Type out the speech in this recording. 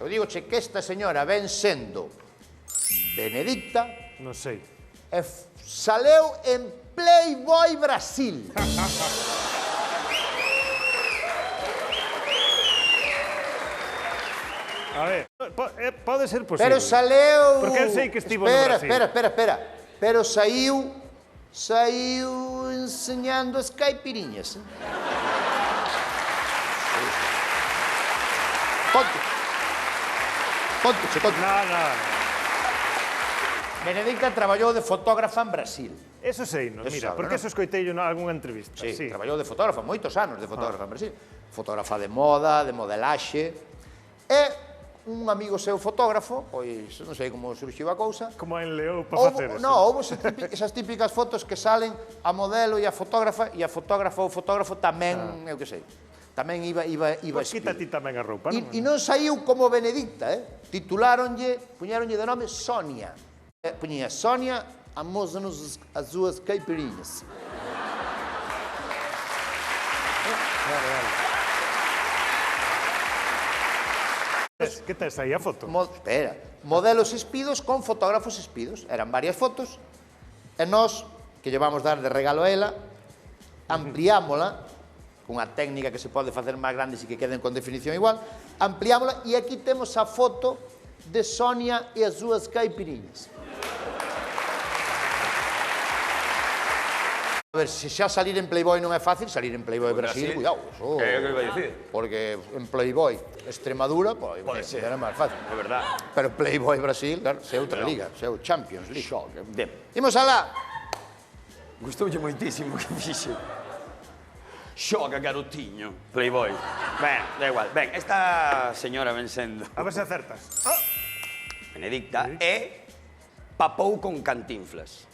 Eu digo che que esta señora ven sendo Benedicta Non sei. e saleu en Playboy Brasil. A ver, pode ser posible. Pero saleu... Porque eu sei que estivo no Brasil. Espera. Pero saiu enseñando as caipiriñas. Ponte. No. Benedicta traballou de fotógrafa en Brasil. Eso sei, no, Eso mira, sabe, porque non? eso escoitei en algunha entrevista. Sí, traballou de fotógrafa, moitos anos de fotógrafa en Brasil. Fotógrafa de moda, de modelaxe. E un amigo seu fotógrafo, pois non sei como surxiu a cousa. Como en León para facer eso. Non, houve esas típicas fotos que salen a modelo e a fotógrafa ou fotógrafo tamén, eu que sei, tamén iba Pois quita ti tamén a roupa, non? E non saiu como Benedicta, puñéronlle de nome Sonia. Puñía Sonia, amósanos as súas caipiriñas. Que tes aí a foto? Espera, modelos espidos con fotógrafos espidos. Eran varias fotos, e nós, que lle vamos dar de regalo a ela, ampliámola, cunha técnica que se pode facer máis grandes e que queden con definición igual, ampliámola, e aquí temos a foto de Sonia e as súas caipiriñas. A ver, se xa salir en Playboy non é fácil, salir en Playboy Brasil, cuidado. Que é o que iba a dicir? Porque en Playboy Extremadura, pois, era máis fácil. É verdad. Pero Playboy Brasil, claro, é outra liga, é o Champions League. Ben, Imos alá. gustoulle moitísimo que fixe. Xoga, garotiño. Playboy. Ben, da igual. Ben, esta señora ven sendo A ver se acertas. Benedicta e papou con Cantinflas.